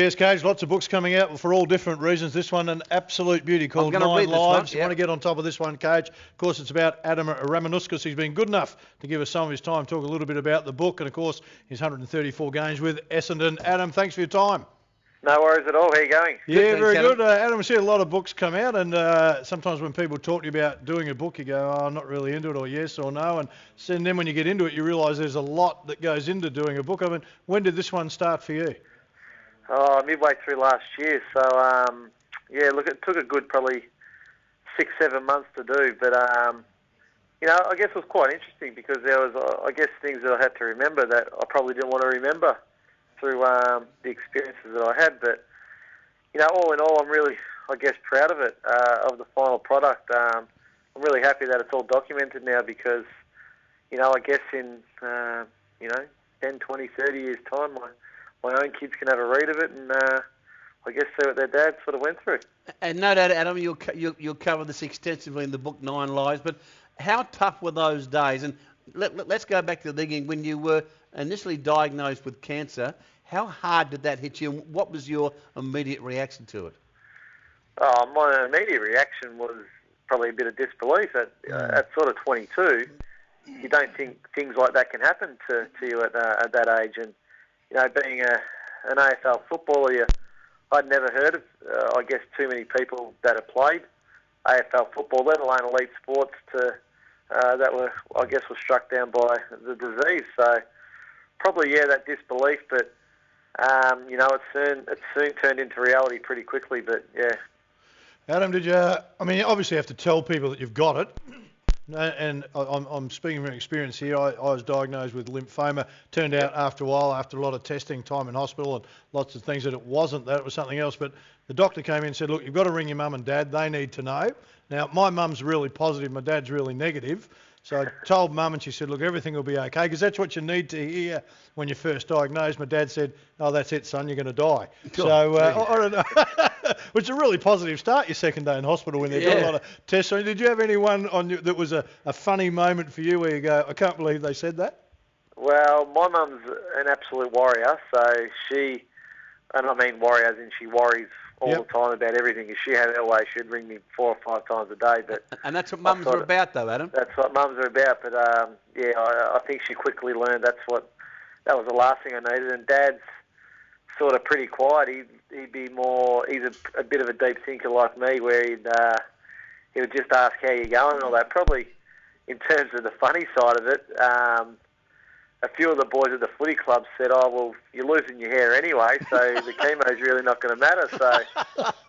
Yes, Cage, lots of books coming out for all different reasons. This one, an absolute beauty called Nine Lives. You want to get on top of this one, Cage. Of course, it's about Adam Ramanouskas. He's been good enough to give us some of his time, talk a little bit about the book, and of course, his 134 games with Essendon. Adam, thanks for your time. No worries at all. How are you going? Yeah, very good. Adam, we see a lot of books come out, and sometimes when people talk to you about doing a book, you go, oh, I'm not really into it, or yes or no. And then when you get into it, you realise there's a lot that goes into doing a book. I mean, when did this one start for you? Oh, midway through last year. So, yeah, look, it took a good probably 6-7 months to do. But, you know, I guess it was quite interesting because there was, I guess, things that I had to remember that I probably didn't want to remember through the experiences that I had. But, you know, all in all, I'm really, I guess, proud of it, of the final product. I'm really happy that it's all documented now because, you know, I guess in, you know, 10, 20, 30 years' time, my own kids can have a read of it and I guess see what their dad sort of went through. And no doubt, Adam, you'll cover this extensively in the book Nine Lives, but how tough were those days? And let's go back to the beginning. When you were initially diagnosed with cancer, how hard did that hit you and what was your immediate reaction to it? Oh, my immediate reaction was probably a bit of disbelief. At sort of 22, you don't think things like that can happen to you at that age. And you know, being an AFL footballer, I'd never heard of, I guess, too many people that have played AFL football, let alone elite sports, that were, I guess, were struck down by the disease. So probably, yeah, that disbelief, but you know, it soon turned into reality pretty quickly. But yeah. Adam, did you? I mean, you obviously have to tell people that you've got it. And I'm speaking from experience here. I was diagnosed with lymphoma. Turned out after a while, after a lot of testing, time in hospital and lots of things, that it wasn't that, it was something else. But the doctor came in and said, look, you've got to ring your mum and dad. They need to know. Now, my mum's really positive. My dad's really negative. So I told mum and she said, look, everything will be okay, because that's what you need to hear when you're first diagnosed. My dad said, oh, that's it, son, you're going to die. Sure. So I don't know. Which is a really positive start your second day in hospital when they've got a lot of tests. So did you have anyone on you that was a funny moment for you where you go, I can't believe they said that? Well, my mum's an absolute warrior. So she, and I mean warrior as in she worries all the time about everything. If she had her way, she'd ring me 4 or 5 times a day. But and that's what mums are about, though, Adam. That's what mums are about. But yeah, I think she quickly learned that was the last thing I needed. And Dad's sort of pretty quiet. He'd be more. He's a bit of a deep thinker like me, where he would just ask how you going and all that. Probably in terms of the funny side of it. A few of the boys at the footy club said, oh, well, you're losing your hair anyway, so the chemo's really not going to matter, so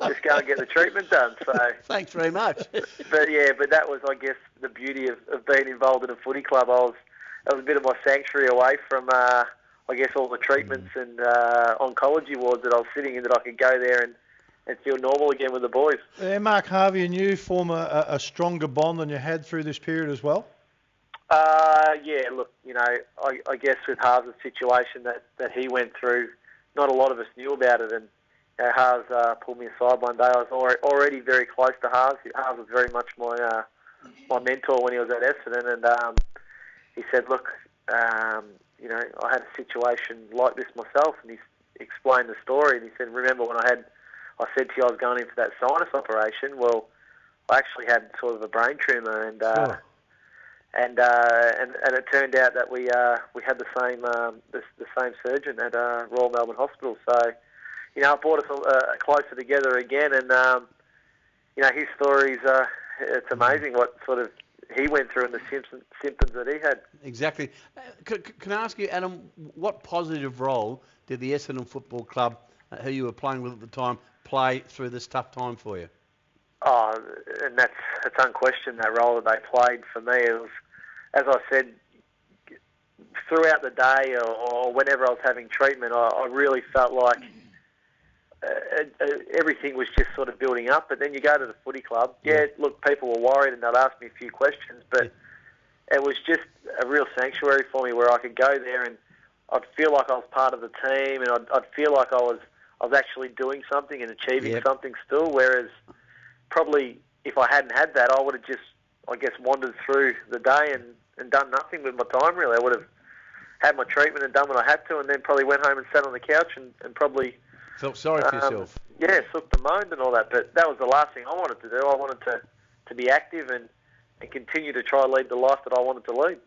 just go and get the treatment done. So thanks very much. But yeah, that was, I guess, the beauty of being involved in a footy club. That was a bit of my sanctuary away from, I guess, all the treatments and oncology wards that I was sitting in, that I could go there and feel normal again with the boys. Yeah, Mark Harvey and you form a stronger bond than you had through this period as well? Yeah, look, you know, I guess with Harv's situation that he went through, not a lot of us knew about it. And you know, Harv's pulled me aside one day. I was already very close to Harv. Harv was very much my mentor when he was at Essendon. And he said, look, you know, I had a situation like this myself. And he explained the story. And he said, remember when I said to you I was going in for that sinus operation? Well, I actually had sort of a brain tumour. And sure. And it turned out that we had the same surgeon at Royal Melbourne Hospital. So, you know, it brought us closer together again. And you know, his stories, it's amazing what sort of he went through and the symptoms that he had. Exactly. Can I ask you, Adam, what positive role did the Essendon Football Club, who you were playing with at the time, play through this tough time for you? Oh, and that's unquestioned, that role that they played for me. It was, as I said, throughout the day or whenever I was having treatment, I really felt like everything was just sort of building up. But then you go to the footy club. Yeah, look, people were worried and they'd ask me a few questions, but it was just a real sanctuary for me where I could go there and I'd feel like I was part of the team, and I'd feel like I was actually doing something and achieving something still, whereas probably if I hadn't had that, I would have just, I guess, wandered through the day and done nothing with my time, really. I would have had my treatment and done what I had to, and then probably went home and sat on the couch and probably Felt sorry for yourself. Yeah, sooked and moaned and all that, but that was the last thing I wanted to do. I wanted to be active and continue to try and lead the life that I wanted to lead.